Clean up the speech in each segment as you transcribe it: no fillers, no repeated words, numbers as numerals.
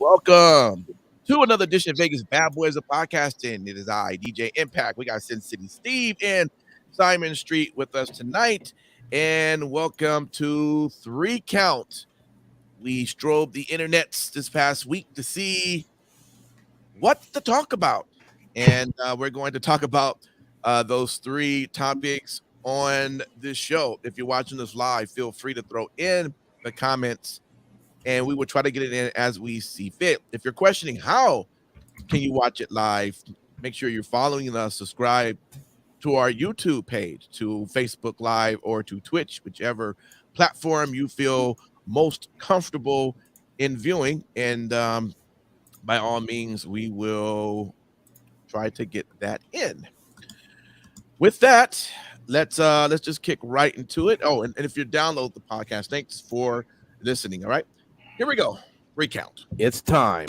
Welcome to another edition of Vegas Bad Boys of Podcasting. It is I, DJ Impact. We got Sin City Steve and Simon Street with us tonight. And welcome to Three Count. We strobed the internets this past week to see what to talk about. And we're going to talk about those three topics on this show. If you're watching this live, feel free to throw in the comments and we will try to get it in as we see fit. If you're questioning how can you watch it live, make sure you're following us, subscribe to our YouTube page, to Facebook Live, or to Twitch, whichever platform you feel most comfortable in viewing. And by all means, we will try to get that in. With that, let's just kick right into it. Oh, and if you download the podcast, thanks for listening. All right. Here we go. Recount. It's time.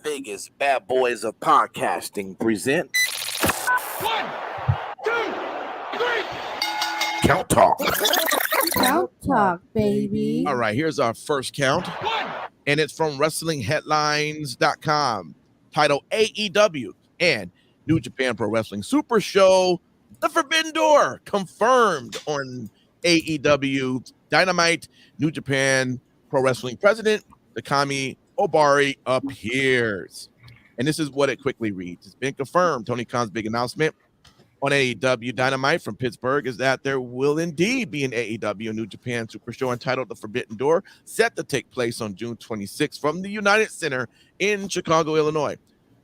Vegas Bad Boys of Podcasting present 1, 2, 3. Count talk. Count talk, baby. All right, here's our first count. And it's from WrestlingHeadlines.com. Titled AEW and New Japan Pro Wrestling Supershow. The Forbidden Door confirmed on AEW Dynamite. New Japan Pro Wrestling President Takami Ohbari appears. And this is what it quickly reads. It's been confirmed. Tony Khan's big announcement on AEW Dynamite from Pittsburgh is that there will indeed be an AEW New Japan Super Show entitled The Forbidden Door, set to take place on June 26th from the United Center in Chicago, Illinois.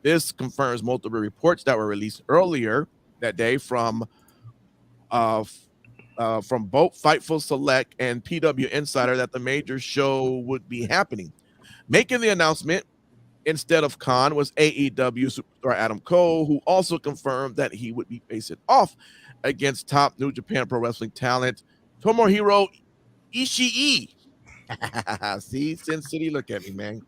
This confirms multiple reports that were released earlier that day from both Fightful Select and PW Insider that the major show would be happening. Making the announcement instead of Khan was AEW superstar Adam Cole, who also confirmed that he would be facing off against top New Japan Pro Wrestling talent Tomohiro Ishii. See, Sin City, look at me, man.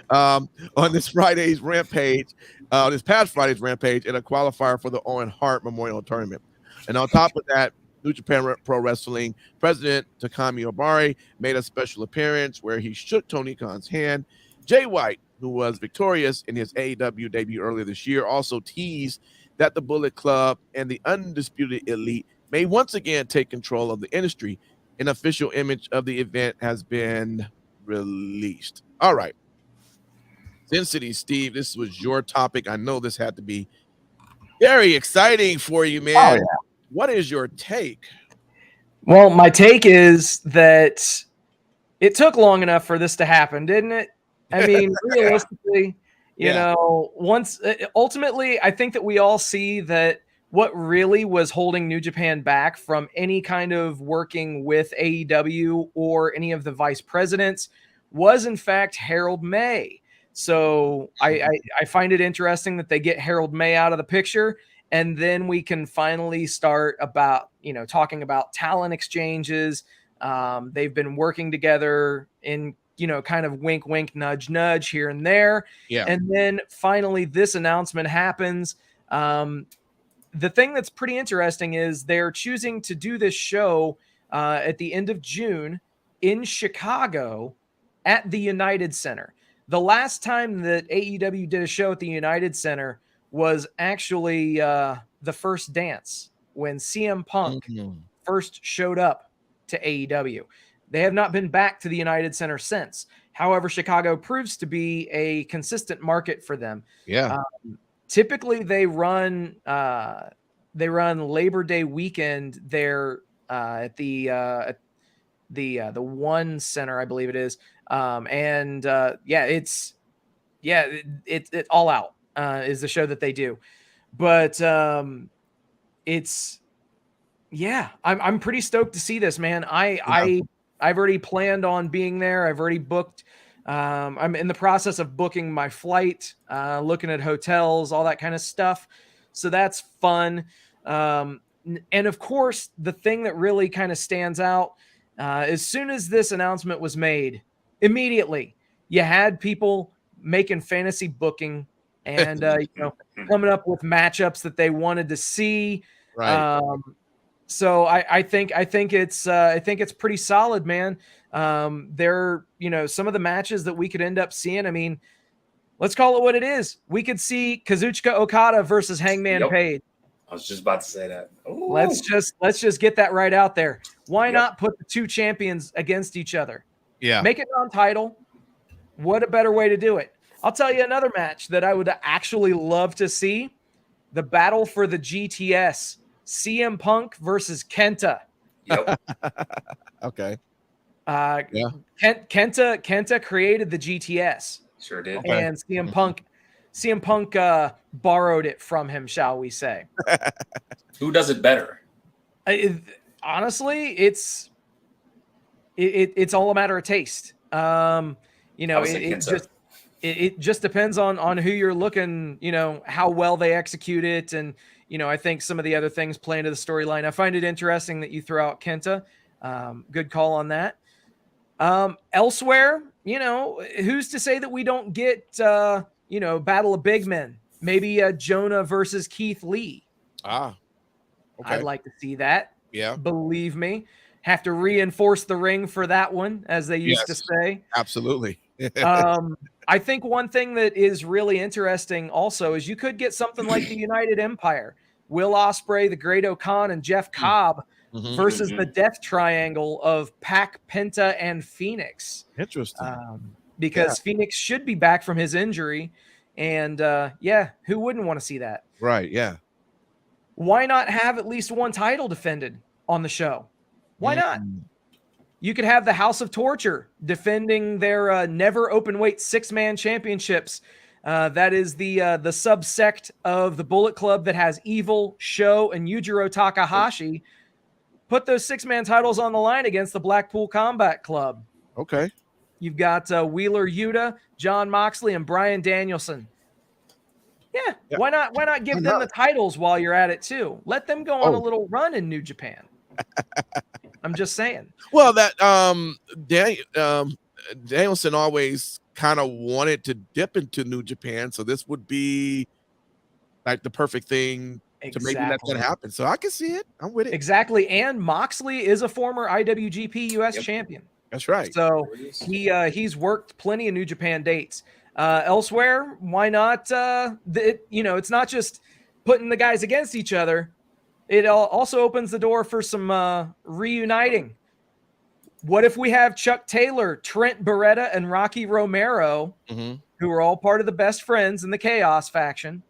On this past Friday's Rampage in a qualifier for the Owen Hart Memorial Tournament. And on top of that, New Japan Pro Wrestling President Takami Ohbari made a special appearance where he shook Tony Khan's hand. Jay White, who was victorious in his AEW debut earlier this year, also teased that the Bullet Club and the Undisputed Elite may once again take control of the industry. An official image of the event has been released. All right. Sin City Steve, this was your topic. I know this had to be very exciting for you, man. Oh, yeah. What is your take? Well, my take is that it took long enough for this to happen, didn't it? I mean, realistically, you know, ultimately, I think that we all see that what really was holding New Japan back from any kind of working with AEW or any of the vice presidents was, in fact, Harold May. So I find it interesting that they get Harold May out of the picture. And then we can finally start about, talking about talent exchanges. They've been working together in, kind of wink, wink, nudge, nudge here and there. Yeah. And then finally this announcement happens. The thing that's pretty interesting is they're choosing to do this show at the end of June in Chicago at the United Center. The last time that AEW did a show at the United Center was actually the first dance when CM Punk first showed up to AEW. They have not been back to the United Center since. However, Chicago proves to be a consistent market for them. Yeah. Typically, they run Labor Day weekend there at the One Center, I believe it is. It's All Out. Is the show that they do, but I'm pretty stoked to see this, man. I've already planned on being there. I've already booked. I'm in the process of booking my flight, looking at hotels, all that kind of stuff. So that's fun. And of course, the thing that really kind of stands out, as soon as this announcement was made, immediately you had people making fantasy booking and coming up with matchups that they wanted to see. Right. So I think it's pretty solid, man. There, some of the matches that we could end up seeing. I mean, let's call it what it is. We could see Kazuchika Okada versus Hangman Page. I was just about to say that. Ooh. Let's just get that right out there. Why not put the two champions against each other? Yeah. Make it non-title. What a better way to do it. I'll tell you another match that I would actually love to see. The battle for the GTS. CM Punk versus Kenta. Yep. Okay. Kenta created the GTS. Sure did. And CM Punk borrowed it from him, shall we say. Who does it better? Honestly, it's all a matter of taste. It just depends on who you're looking, how well they execute it. And, I think some of the other things play into the storyline. I find it interesting that you throw out Kenta. Good call on that. Elsewhere, who's to say that we don't get, Battle of Big Men, maybe Jonah versus Keith Lee. Okay. I'd like to see that. Yeah. Believe me. Have to reinforce the ring for that one, as they used to say. Absolutely. I think one thing that is really interesting also is you could get something like the United Empire, Will Ospreay, the Great O'Khan, and Jeff Cobb versus the Death Triangle of Pac, Penta, and Phoenix. Interesting. Because Phoenix should be back from his injury. And who wouldn't want to see that? Right. Yeah. Why not have at least one title defended on the show? Why not? You could have the House of Torture defending their never open weight 6-man championships. That is the subsect of the Bullet Club that has Evil, Sho, and Yujiro Takahashi. Put those 6-man titles on the line against the Blackpool Combat Club. Okay. You've got Wheeler Yuta, John Moxley, and Bryan Danielson. Yeah. Why not give them the titles while you're at it too? Let them go on a little run in New Japan. I'm just saying. Well, that Danielson always kind of wanted to dip into New Japan, so this would be like the perfect thing to maybe let that happen. So I can see it. I'm with it. Exactly. And Moxley is a former IWGP US champion. That's right. So he's worked plenty of New Japan dates. Elsewhere, why not? It's not just putting the guys against each other. It also opens the door for some reuniting. What if we have Chuck Taylor, Trent Beretta, and Rocky Romero, who are all part of the Best Friends in the Chaos faction,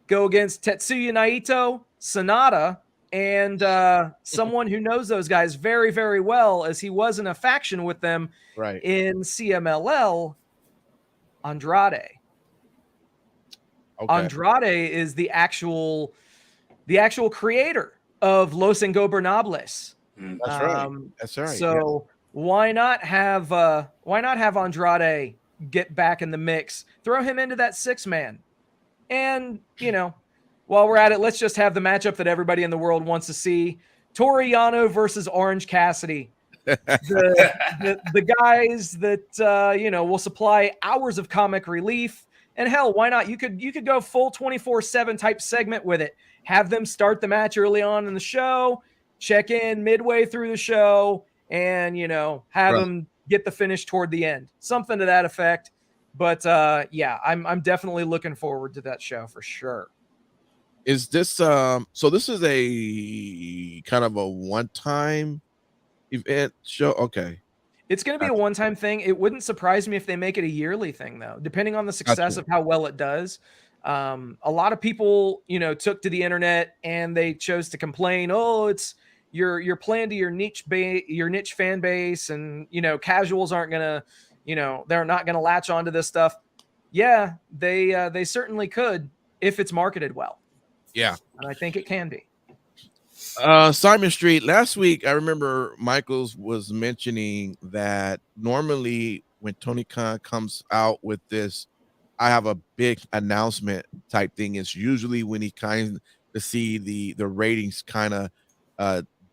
go against Tetsuya Naito, Sonata, and someone who knows those guys very, very well, as he was in a faction with them in CMLL, Andrade. Okay. Andrade is the actual creator of Los Ingobernables. That's right. That's right. So why not have Andrade get back in the mix? Throw him into that 6-man. And, while we're at it, let's just have the matchup that everybody in the world wants to see. Toru Yano versus Orange Cassidy. The guys that will supply hours of comic relief. And hell, why not? You could go full 24/7 type segment with it. Have them start the match early on in the show, check in midway through the show, and have them get the finish toward the end. Something to that effect. But I'm definitely looking forward to that show for sure. Is this so this is a kind of a one-time event show? Okay. It's going to be a one-time thing. It wouldn't surprise me if they make it a yearly thing, though, depending on the success of how well it does. A lot of people, took to the internet and they chose to complain. Oh, it's you're playing to your niche fan base, and casuals aren't gonna, they're not gonna latch onto this stuff. Yeah, they certainly could if it's marketed well. Yeah, and I think it can be. Simon Street, last week I remember Michaels was mentioning that normally when Tony Khan comes out with this I have a big announcement type thing, it's usually when he kind of see the ratings kind of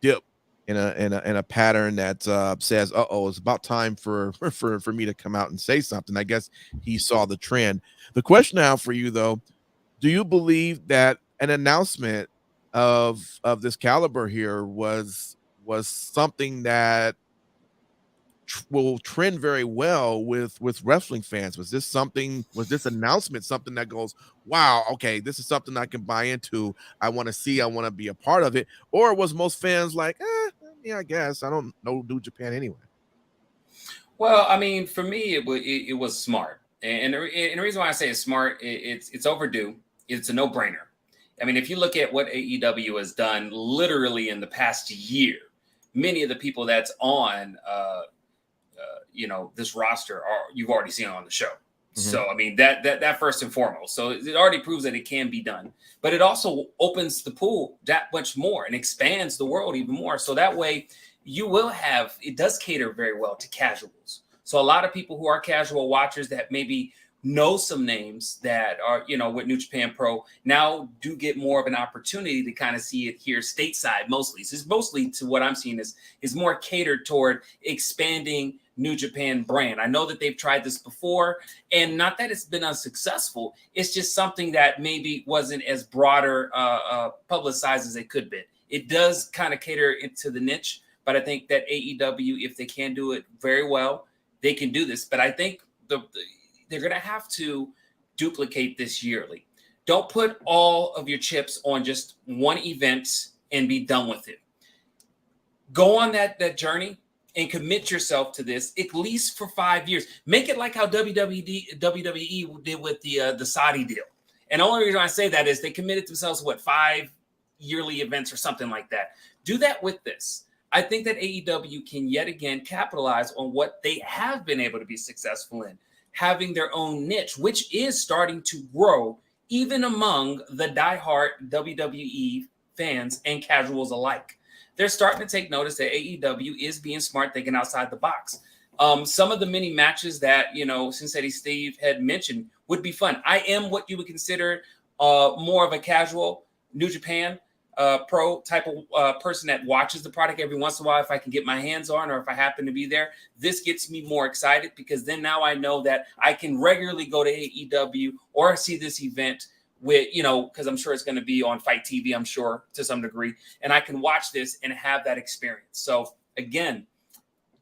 dip in a pattern that says, it's about time for me to come out and say something. I guess he saw the trend. The question now for you though, do you believe that an announcement of this caliber here was something that will trend very well with wrestling fans? Was this announcement something that goes, wow, okay, this is something I can buy into, I want to see, I want to be a part of it? Or was most fans like, yeah, I guess I don't know New Japan anyway? Well, I mean, for me, it was smart, and the reason why I say it's smart, it's overdue. It's a no-brainer. I mean, if you look at what AEW has done, literally in the past year, many of the people that's on, this roster you've already seen on the show. Mm-hmm. So, I mean, that first and foremost. So it already proves that it can be done, but it also opens the pool that much more and expands the world even more. So that way, it does cater very well to casuals. So a lot of people who are casual watchers that maybe know some names that are, with New Japan Pro now do get more of an opportunity to kind of see it here stateside mostly. So it's mostly, to what I'm seeing, is more catered toward expanding New Japan brand. I know that they've tried this before, and not that it's been unsuccessful. It's just something that maybe wasn't as broader publicized as it could be. It does kind of cater into the niche, but I think that AEW, if they can do it very well, they can do this. But I think they're going to have to duplicate this yearly. Don't put all of your chips on just one event and be done with it. Go on that journey and commit yourself to this at least for 5 years. Make it like how WWE did with the Saudi deal. And the only reason I say that is they committed themselves to 5 yearly events or something like that. Do that with this. I think that AEW can yet again capitalize on what they have been able to be successful in, having their own niche, which is starting to grow even among the diehard WWE fans and casuals alike. They're starting to take notice that AEW is being smart, thinking outside the box. Some of the many matches that, Cincinnati Steve had mentioned would be fun. I am what you would consider more of a casual New Japan pro type of person that watches the product every once in a while if I can get my hands on, or if I happen to be there. This gets me more excited because then now I know that I can regularly go to AEW or see this event with, because I'm sure it's going to be on Fight TV, I'm sure, to some degree, and I can watch this and have that experience. So again,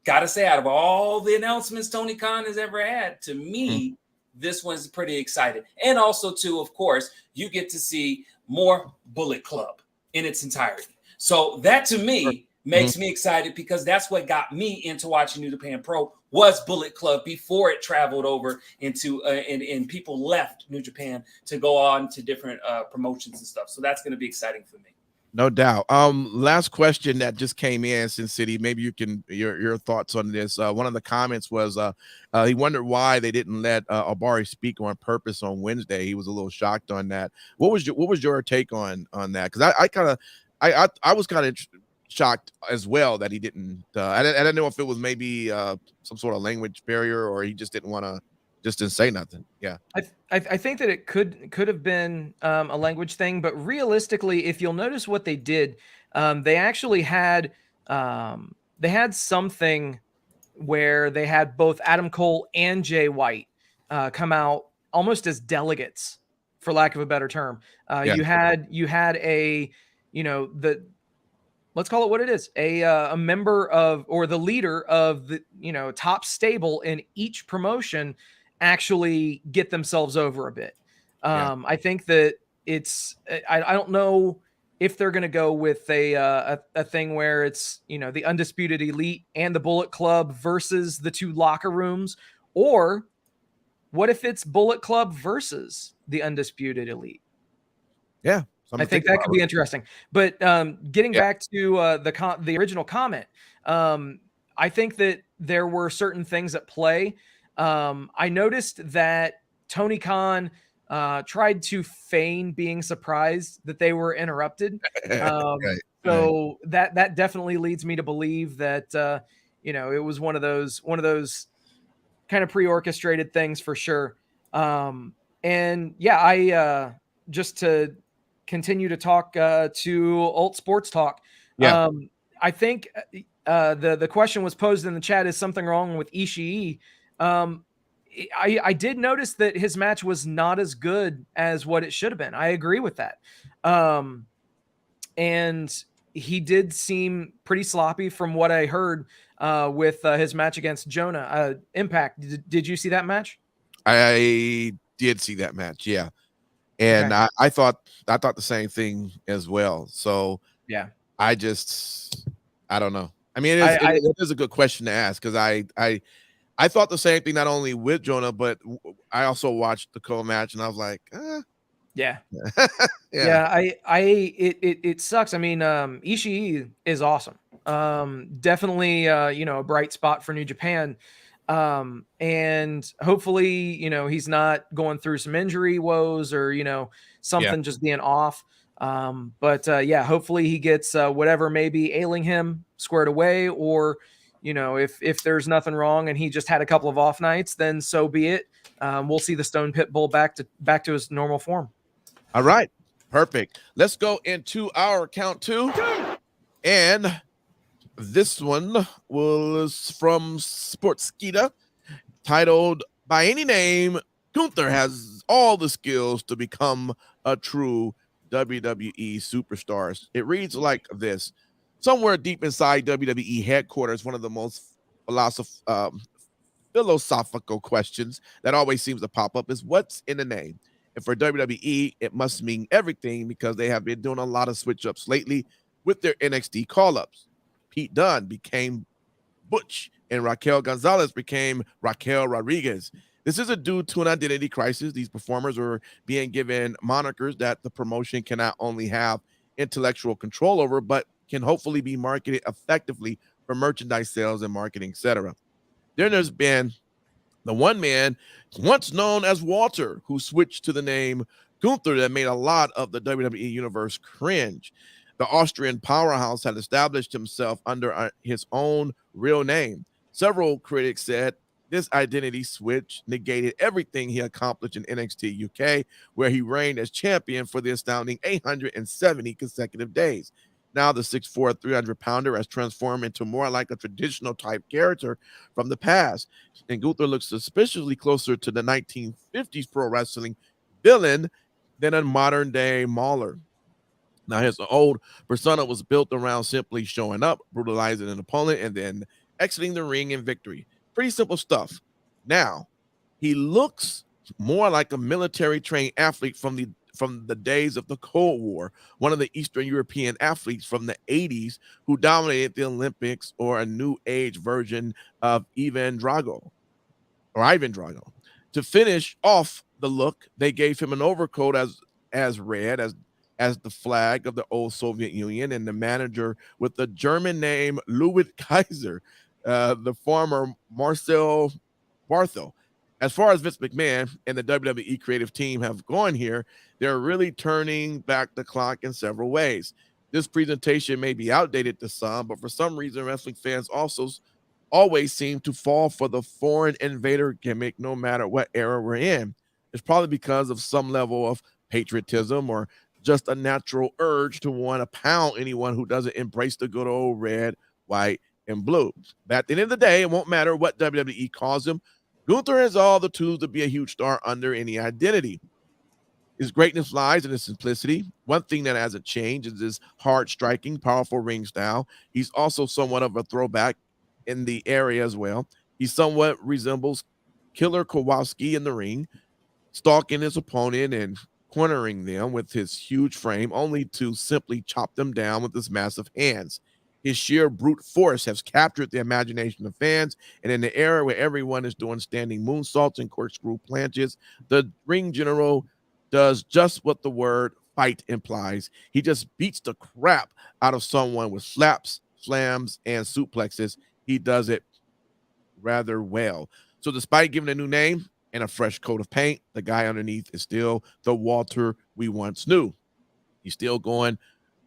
got to say, out of all the announcements Tony Khan has ever had, to me, this one's pretty exciting. And also, too, of course, you get to see more Bullet Club in its entirety. So that, to me, makes me excited because that's what got me into watching New Japan Pro was Bullet Club before it traveled over into and people left New Japan to go on to different promotions and stuff. So that's going to be exciting for me. No doubt. Last question that just came in, Sin City. Maybe you can your thoughts on this. One of the comments was he wondered why they didn't let Ohbari speak on purpose on Wednesday. He was a little shocked on that. What was your take on that? Because I was kind of shocked as well that he didn't. I didn't know if it was maybe some sort of language barrier or he just didn't want to. Just didn't say nothing. Yeah, I think that it could have been a language thing, but realistically, if you'll notice what they did, they actually had something where they had both Adam Cole and Jay White come out almost as delegates, for lack of a better term. You had a let's call it what it is, a member of, or the leader of the top stable in each promotion actually get themselves over a bit. I think that I don't know if they're going to go with a thing where it's, the Undisputed Elite and the Bullet Club versus the two locker rooms, or what if it's Bullet Club versus the Undisputed Elite? Yeah. I think that could be interesting. But getting back to the original comment, I think that there were certain things at play. I noticed that Tony Khan tried to feign being surprised that they were interrupted. So that definitely leads me to believe that it was one of those kind of pre-orchestrated things for sure. And yeah, I just to continue to talk to Alt Sports Talk. I think the question was posed in the chat: is something wrong with Ishii? I did notice that his match was not as good as what it should have been. I agree with that. And he did seem pretty sloppy from what I heard. with his match against Jonah. Impact. Did you see that match? I did see that match, yeah, and Okay. I thought the same thing as well. So Yeah. I don't know. I mean, it is a good question to ask because I thought the same thing not only with Jonah, but I also watched the co-match and I was like, yeah. yeah. It sucks. I mean, Ishii is awesome. Definitely, a bright spot for New Japan. And hopefully, he's not going through some injury woes or, something just being off. But hopefully he gets whatever may be ailing him squared away, or, if there's nothing wrong and he just had a couple of off nights, then so be it. We'll see the Stone Pit Bull back to his normal form. All right, perfect. Let's go into our count two. And this one was from Sportskeeda, titled By Any Name, Gunther has all the skills to become a true WWE superstar. It reads like this. Somewhere deep inside WWE headquarters, one of the most philosophical questions that always seems to pop up is what's in the name? And for WWE, it must mean everything because they have been doing a lot of switch-ups lately with their NXT call-ups. Pete Dunne became Butch, and Raquel Gonzalez became Raquel Rodriguez. This isn't due to an identity crisis. These performers are being given monikers that the promotion can not only have intellectual control over, but can hopefully be marketed effectively for merchandise sales and marketing, etc. Then there's been the one man once known as Walter, who switched to the name Gunther that made a lot of the WWE universe cringe. The Austrian powerhouse had established himself under his own real name. Several critics said this identity switch negated everything he accomplished in NXT UK, where he reigned as champion for the astounding 870 consecutive days. Now the 6'4", 300-pounder has transformed into more like a traditional type character from the past, and Gunther looks suspiciously closer to the 1950s pro wrestling villain than a modern-day mauler. Now, his old persona was built around simply showing up, brutalizing an opponent, and then exiting the ring in victory. Pretty simple stuff. Now, he looks more like a military-trained athlete from the days of the Cold War, one of the Eastern European athletes from the 80s who dominated the Olympics, or a new age version of Ivan Drago. To finish off the look, they gave him an overcoat as red as the flag of the old Soviet Union, and the manager with the German name Louis Kaiser, the former Marcel Barthel. As far as Vince McMahon and the WWE creative team have gone here, they're really turning back the clock in several ways. This presentation may be outdated to some, but for some reason, wrestling fans also always seem to fall for the foreign invader gimmick no matter what era we're in. It's probably because of some level of patriotism or just a natural urge to want to pound anyone who doesn't embrace the good old red, white, and blue. But at the end of the day, it won't matter what WWE calls him. Gunther has all the tools to be a huge star under any identity. His greatness lies in his simplicity. One thing that hasn't changed is his hard striking, powerful ring style. He's also somewhat of a throwback in the area as well. He somewhat resembles Killer Kowalski in the ring, stalking his opponent and cornering them with his huge frame, only to simply chop them down with his massive hands. His sheer brute force has captured the imagination of fans, and in the era where everyone is doing standing moonsaults and corkscrew planches, the ring general does just what the word fight implies. He just beats the crap out of someone with slaps, slams, and suplexes. He does it rather well. So despite giving a new name and a fresh coat of paint, the guy underneath is still the Walter we once knew. He's still going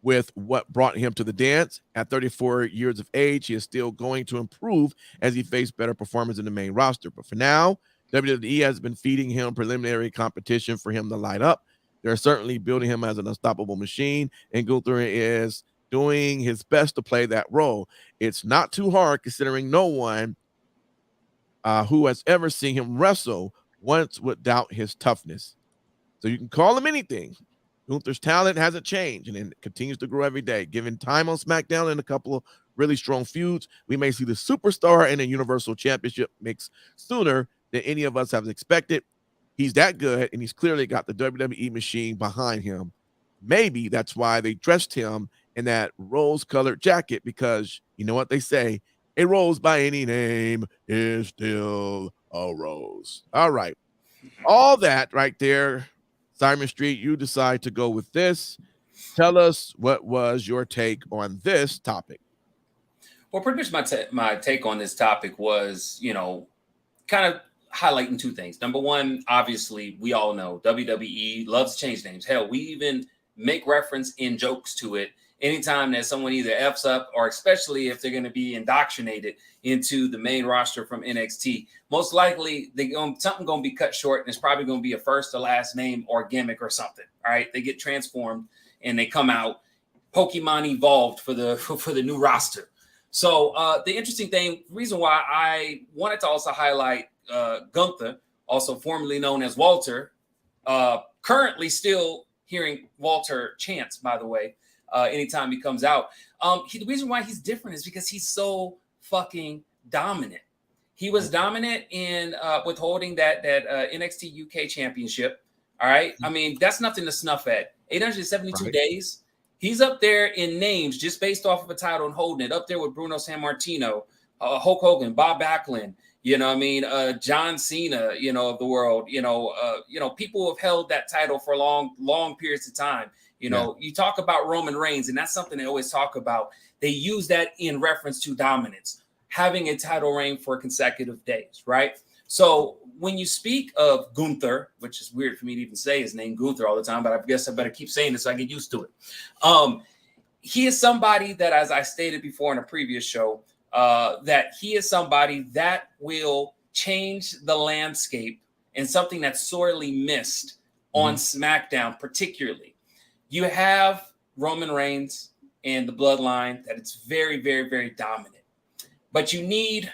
with what brought him to the dance. At 34 years of age, he is still going to improve as he faces better performance in the main roster. But for now, WWE has been feeding him preliminary competition for him to light up. They're certainly building him as an unstoppable machine, and Gunther is doing his best to play that role. It's not too hard considering no one who has ever seen him wrestle once would doubt his toughness. So you can call him anything. Gunther's talent hasn't changed and it continues to grow every day. Given time on SmackDown and a couple of really strong feuds, we may see the superstar and a Universal Championship mix sooner than any of us have expected. He's that good, and he's clearly got the WWE machine behind him. Maybe that's why they dressed him in that rose-colored jacket, because you know what they say, a rose by any name is still a rose. All right. All that right there, Simon Street, you decide to go with this. Tell us, what was your take on this topic? Well, pretty much my take on this topic was, kind of highlighting two things. Number one, obviously, we all know WWE loves to change names. Hell, we even make reference in jokes to it anytime that someone either F's up, or especially if they're going to be indoctrinated into the main roster from NXT. Most likely, something going to be cut short, and it's probably going to be a first or last name or gimmick or something. All right, they get transformed and they come out Pokemon evolved for the new roster. So the interesting thing, reason why I wanted to also highlight Gunther, also formerly known as Walter, currently still hearing Walter chants, by the way, anytime he comes out. The reason why he's different is because he's so fucking dominant. He was dominant in withholding that NXT UK championship. All right. I mean, that's nothing to snuff at. 872 days. He's up there in names just based off of a title and holding it, up there with Bruno Sammartino, Hulk Hogan, Bob Backlund, John Cena, of the world, people have held that title for long periods of time. You talk about Roman Reigns, and that's something they always talk about. They use that in reference to dominance, having a title reign for consecutive days, right? So when you speak of Gunther, which is weird for me to even say his name Gunther all the time, but I guess I better keep saying it so I get used to it. He is somebody that, as I stated before in a previous show, that he is somebody that will change the landscape, and something that's sorely missed on SmackDown particularly. You have Roman Reigns and the bloodline that it's very, very, very dominant. But you need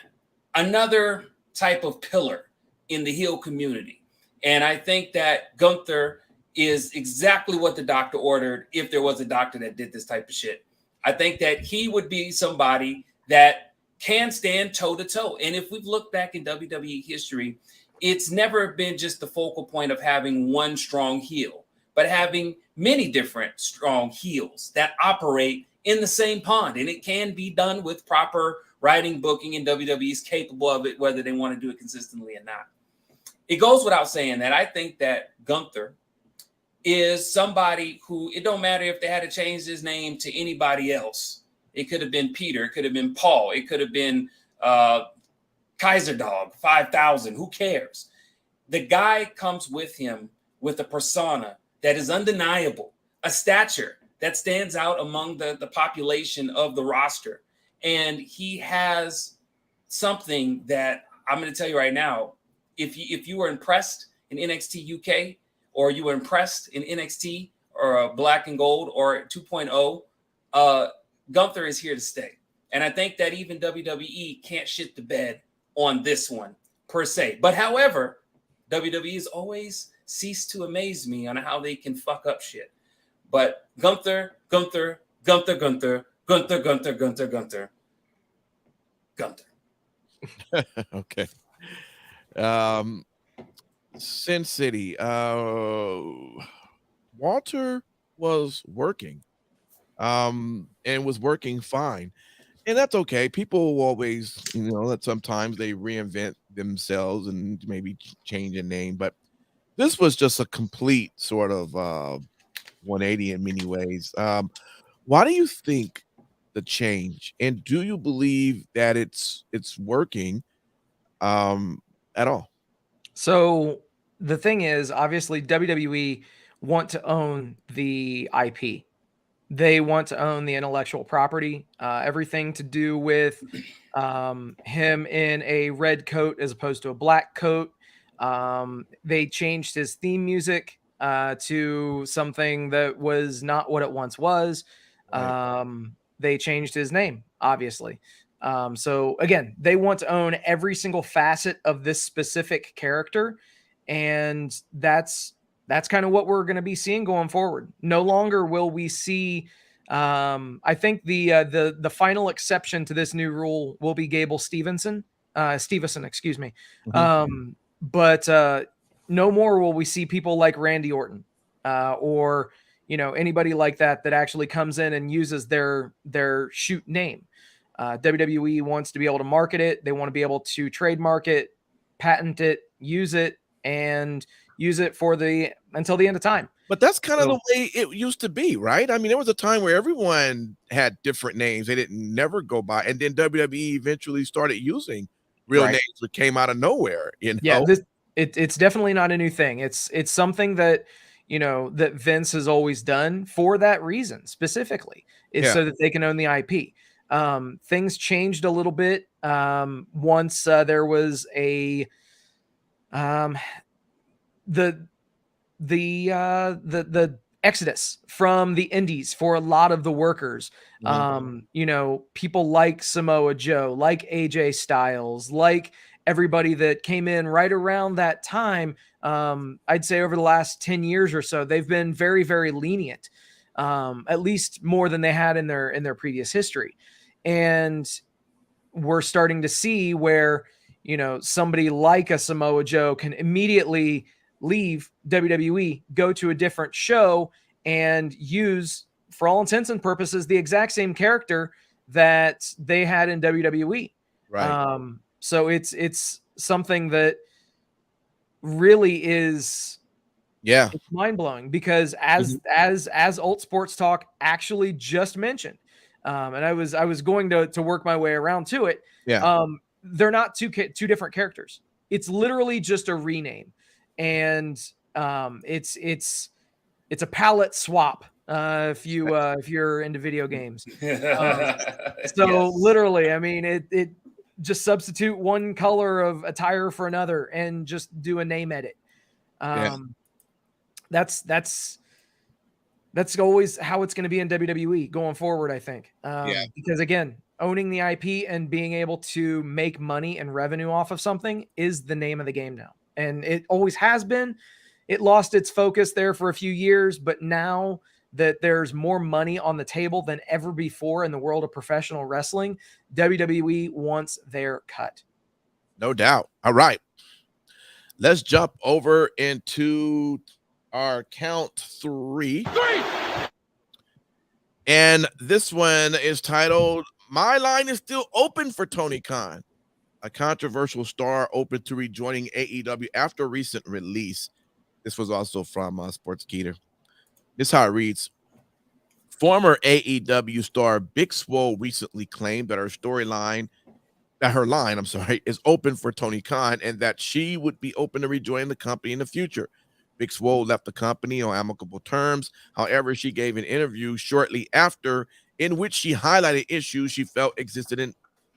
another type of pillar in the heel community. And I think that Gunther is exactly what the doctor ordered if there was a doctor that did this type of shit. I think that he would be somebody that can stand toe-to-toe. And if we've looked back in WWE history, it's never been just the focal point of having one strong heel, but having many different strong heels that operate in the same pond. And it can be done with proper writing, booking, and WWE is capable of it, whether they want to do it consistently or not. It goes without saying that I think that Gunther is somebody who, it don't matter if they had to change his name to anybody else. It could have been Peter. It could have been Paul. It could have been Kaiser Dog 5000. Who cares? The guy comes with him with a persona that is undeniable, a stature that stands out among the population of the roster. And he has something that I'm going to tell you right now. If you were impressed in NXT UK, or you were impressed in NXT or Black and Gold or 2.0, Gunther is here to stay. And I think that even WWE can't shit the bed on this one per se. But however, WWE has always ceased to amaze me on how they can fuck up shit. But Gunther. Okay. Sin City. Walter was working. And was working fine. And that's okay. People will always, that sometimes they reinvent themselves and maybe change a name. But this was just a complete sort of 180 in many ways. Why do you think the change? And do you believe that it's working at all? So the thing is, obviously, WWE want to own the IP. They want to own the intellectual property, everything to do with him in a red coat as opposed to a black coat. They changed his theme music to something that was not what it once was. Right. They changed his name, obviously. So again, they want to own every single facet of this specific character. And that's that's kind of what we're going to be seeing going forward. No longer will we see. I think the final exception to this new rule will be Gable Stevenson, excuse me. But no more will we see people like Randy Orton or anybody like that actually comes in and uses their shoot name. WWE wants to be able to market it. They want to be able to trademark it, patent it, use it, and use it until the end of time. But that's kind of the way it used to be, right? I mean, there was a time where everyone had different names. They didn't never go by. And then WWE eventually started using real names that came out of nowhere. Yeah, it's definitely not a new thing. It's something that, that Vince has always done for that reason specifically, is so that they can own the IP. Things changed a little bit once there was the exodus from the indies for a lot of the workers. People like Samoa Joe, like AJ Styles, like everybody that came in right around that time. I'd say over the last 10 years or so, they've been very, very lenient, at least more than they had in their previous history. And we're starting to see where, somebody like a Samoa Joe can immediately leave WWE, go to a different show, and use, for all intents and purposes, the exact same character that they had in WWE. Right. So it's something that really is, it's mind-blowing, because as Alt Sports Talk actually just mentioned, and I was going to work my way around to it. They're not two different characters. It's literally just a rename. And it's a palette swap if you're into video games. Literally, I mean, it just substitute one color of attire for another and just do a name edit. That's always how it's going to be in WWE going forward, I think. Because again, owning the IP and being able to make money and revenue off of something is the name of the game now. And it always has been. It lost its focus there for a few years, but now that there's more money on the table than ever before in the world of professional wrestling, WWE wants their cut. No doubt. All right. Let's jump over into our count three. And this one is titled, "My Line is Still Open for Tony Khan." A controversial star open to rejoining AEW after a recent release. This was also from Sportskeeter. This is how it reads. Former AEW star Big Swole recently claimed that her line is open for Tony Khan, and that she would be open to rejoining the company in the future. Big Swole left the company on amicable terms. However, she gave an interview shortly after in which she highlighted issues she felt existed in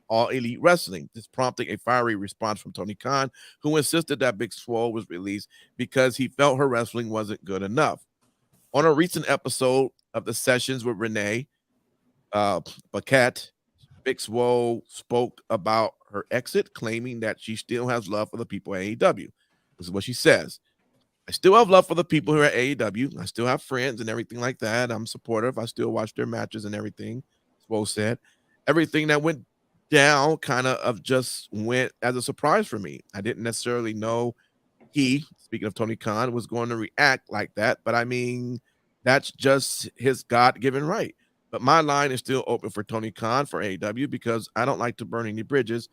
All Elite Wrestling. This prompting a fiery response from Tony Khan, who insisted that Big Swole was released because he felt her wrestling wasn't good enough. On a recent episode of the Sessions with Renee Paquette, Big Swole spoke about her exit, claiming that she still has love for the people at AEW. This is what she says. "I still have love for the people here at AEW. I still have friends and everything like that. I'm supportive. I still watch their matches and everything," Swole said. "Everything that went down kind of just went as a surprise for me. I didn't necessarily know he," speaking of Tony Khan, "was going to react like that. But I mean, that's just his God-given right. But my line is still open for Tony Khan for AEW because I don't like to burn any bridges.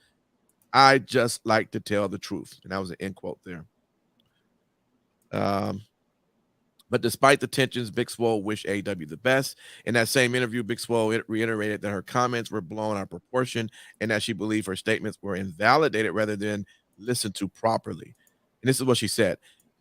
I just like to tell the truth." And that was an end quote there. But despite the tensions, Big Swole wished AEW the best. In that same interview, Big Swole reiterated that her comments were blown out of proportion and that she believed her statements were invalidated rather than listened to properly. And this is what she said.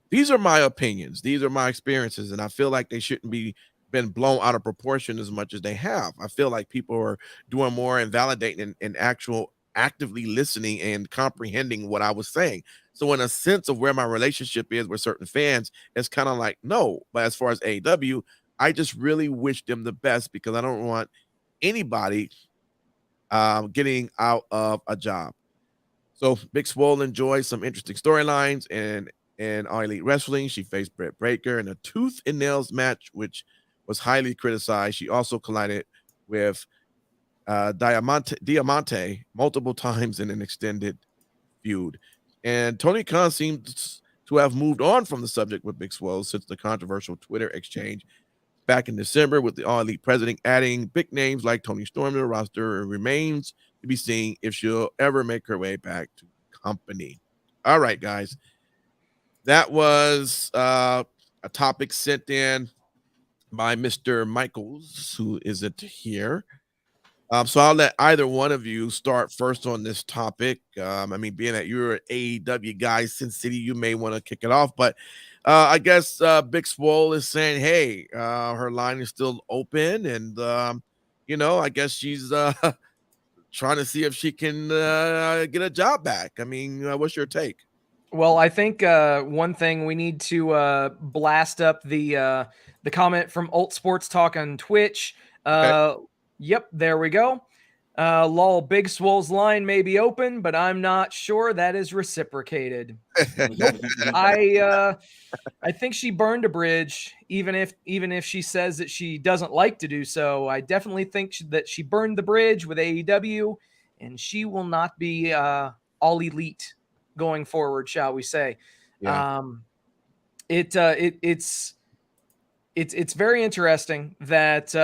"These are my opinions. These are my experiences. And I feel like they shouldn't be been blown out of proportion as much as they have. I feel like people are doing more and validating and actively listening and comprehending what I was saying. So in a sense of where my relationship is with certain fans, it's kind of like, no. But as far as AEW, I just really wish them the best because I don't want anybody getting out of a job." So Big Swole enjoys some interesting storylines, and in All Elite Wrestling. She faced Britt Baker in a tooth and nails match, which was highly criticized. She also collided with Diamante multiple times in an extended feud. And Tony Khan seems to have moved on from the subject with Big Swole since the controversial Twitter exchange back in December, with the All Elite president adding big names like Tony Storm to the roster. It remains to be seen if she'll ever make her way back to the company. All right, guys. That was a topic sent in by Mr. Michaels, who isn't here. So I'll let either one of you start first on this topic. I mean, being that you're an AEW guy, Sin City, you may want to kick it off. But I guess Big Swole is saying, hey, her line is still open. And, I guess she's trying to see if she can get a job back. I mean, what's your take? Well, I think one thing we need to blast up the comment from Alt Sports Talk on Twitch. Okay. Yep, there we go. Lol, Big Swole's line may be open, but I'm not sure that is reciprocated. I think she burned a bridge, even if she says that she doesn't like to do so. I definitely think that she burned the bridge with AEW, and she will not be all elite going forward, shall we say. Yeah. It's very interesting that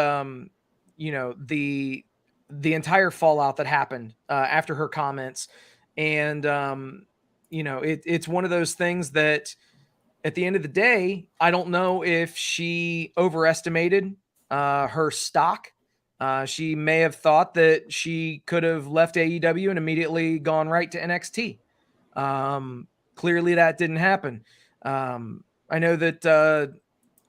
the entire fallout that happened after her comments, and it's one of those things that at the end of the day, I don't know if she overestimated her stock. She may have thought that she could have left AEW and immediately gone right to NXT. Clearly that didn't happen. I know that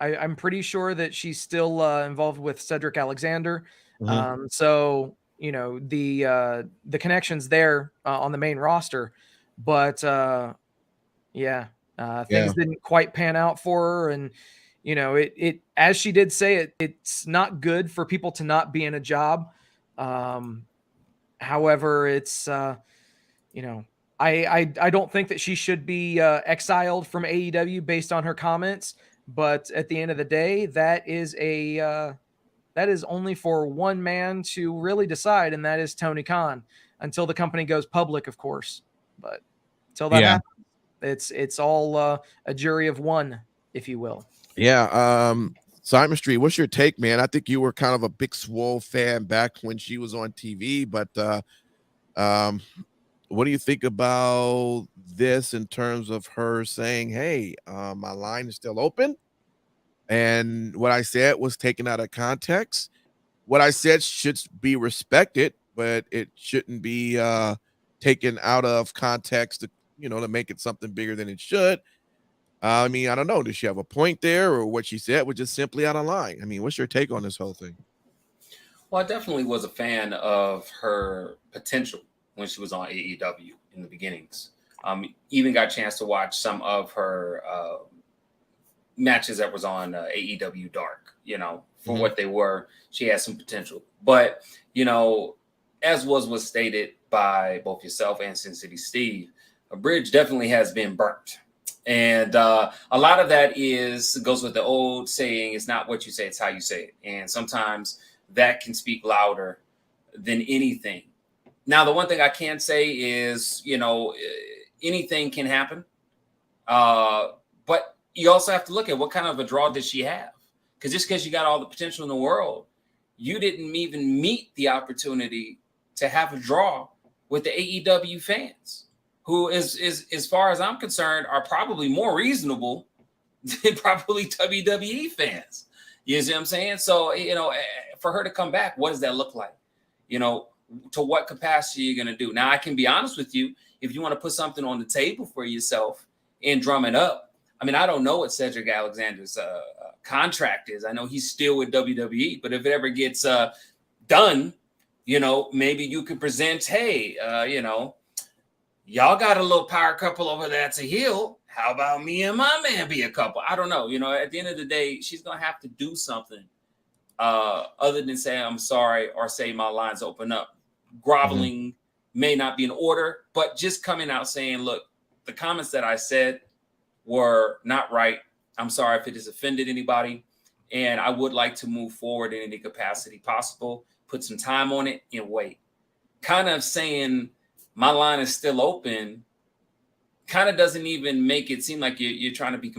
I'm pretty sure that she's still involved with Cedric Alexander. Mhm. So, the connections there on the main roster, but things didn't quite pan out for her. And, it as she did say, it's not good for people to not be in a job. However, it's, I don't think that she should be exiled from AEW based on her comments. But at the end of the day, that is only for one man to really decide, and that is Tony Khan, until the company goes public, of course. But until that happens, it's all a jury of one, if you will. Yeah. Simon Street, what's your take, man? I think you were kind of a Big Swole fan back when she was on TV, but what do you think about this in terms of her saying, hey, my line is still open? And what I said was taken out of context. What I said should be respected, but it shouldn't be taken out of context to make it something bigger than it should. I mean, I don't know. Does she have a point there, or what she said was just simply out of line? I mean, what's your take on this whole thing? Well, I definitely was a fan of her potential when she was on AEW in the beginnings. Even got a chance to watch some of her matches that was on AEW Dark, for what they were. She had some potential. But, as was stated by both yourself and Sin City Steve, a bridge definitely has been burnt. And a lot of that goes with the old saying, it's not what you say, it's how you say it. And sometimes that can speak louder than anything. Now, the one thing I can say is, anything can happen. But you also have to look at what kind of a draw did she have? Because just because you got all the potential in the world, you didn't even meet the opportunity to have a draw with the AEW fans, who is as far as I'm concerned, are probably more reasonable than probably WWE fans. You see what I'm saying? So, for her to come back, what does that look like? To what capacity are you going to do? Now, I can be honest with you. If you want to put something on the table for yourself and drum it up, I mean, I don't know what Cedric Alexander's contract is. I know he's still with WWE, but if it ever gets done, maybe you could present, hey, y'all got a little power couple over there to heel. How about me and my man be a couple? I don't know. At the end of the day, she's going to have to do something other than say, I'm sorry, or say my lines open up. Groveling may not be in order, but just coming out saying, look, the comments that I said, were not right. I'm sorry if it has offended anybody. And I would like to move forward in any capacity possible, put some time on it and wait. Kind of saying my line is still open kind of doesn't even make it seem like you're trying to be,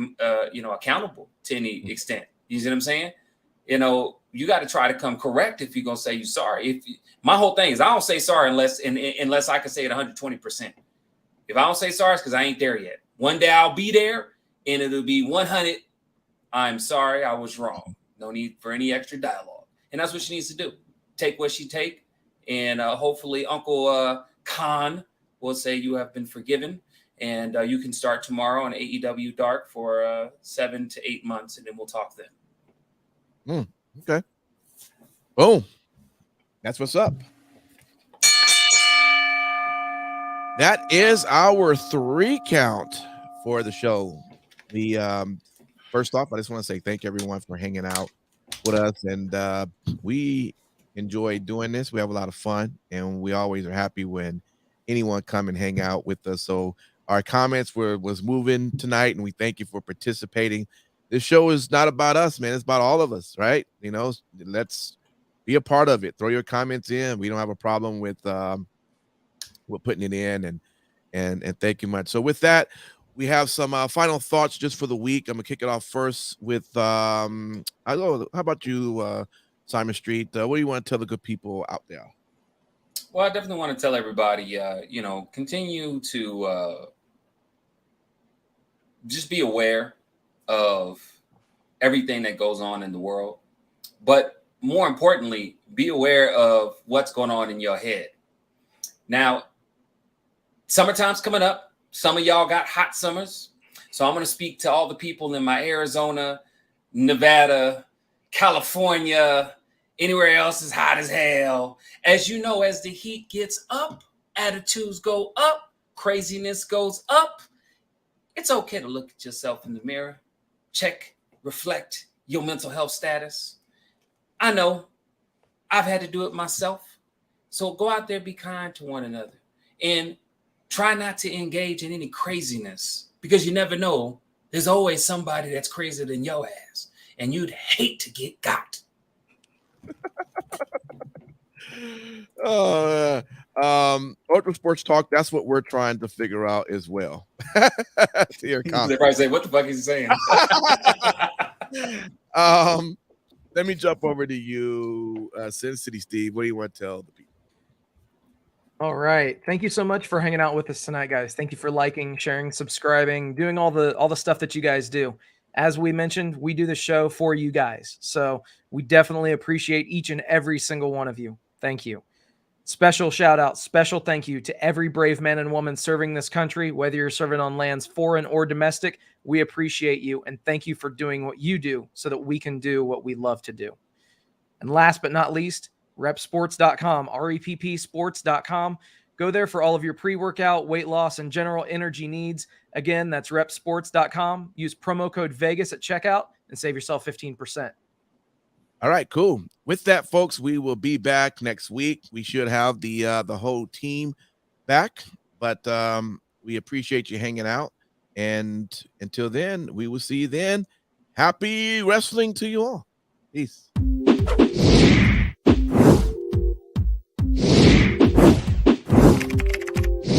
accountable to any extent. You see what I'm saying? You got to try to come correct if you're going to say you're sorry. My whole thing is I don't say sorry unless I can say it 120%. If I don't say sorry, it's because I ain't there yet. One day I'll be there and it'll be 100. I'm sorry, I was wrong. No need for any extra dialogue. And that's what she needs to do. Take what she take. And hopefully Uncle Khan will say you have been forgiven. And you can start tomorrow on AEW Dark for 7 to 8 months. And then we'll talk then. Okay. Boom. That's what's up. That is our 3 count for the show. First off, I just want to say thank everyone for hanging out with us. And we enjoy doing this. We have a lot of fun. And we always are happy when anyone come and hang out with us. So our comments was moving tonight. And we thank you for participating. This show is not about us, man. It's about all of us, right? Let's be a part of it. Throw your comments in. We don't have a problem with putting it in. And thank you much. So with that, we have some final thoughts just for the week. I'm gonna kick it off first with how about you, Simon Street? What do you want to tell the good people out there? Well, I definitely want to tell everybody, continue to just be aware of everything that goes on in the world, but more importantly, be aware of what's going on in your head. Now, summertime's coming up. Some of y'all got hot summers. So I'm going to speak to all the people in my Arizona, Nevada, California, anywhere else is hot as hell. As you know, as the heat gets up, attitudes go up, craziness goes up. It's okay to look at yourself in the mirror, check, reflect your mental health status. I know I've had to do it myself. So go out there, be kind to one another, and try not to engage in any craziness, because you never know. There's always somebody that's crazier than your ass, and you'd hate to get got. Ultra Sports Talk, that's what we're trying to figure out as well. Everybody say, what the fuck is he saying? Let me jump over to you, Sin City Steve. What do you want to tell the people? All right. Thank you so much for hanging out with us tonight, guys. Thank you for liking, sharing, subscribing, doing all the stuff that you guys do. As we mentioned, we do the show for you guys. So we definitely appreciate each and every single one of you. Thank you. Special shout out, special thank you to every brave man and woman serving this country, whether you're serving on lands foreign or domestic. We appreciate you and thank you for doing what you do so that we can do what we love to do. And last but not least, repsports.com, reppsports.com. Go there for all of your pre-workout, weight loss, and general energy needs. Again, that's repsports.com. Use promo code Vegas at checkout and save yourself 15%. All right, cool. With that, folks, we will be back next week. We should have the whole team back, but we appreciate you hanging out. And until then, we will see you then. Happy wrestling to you all. Peace.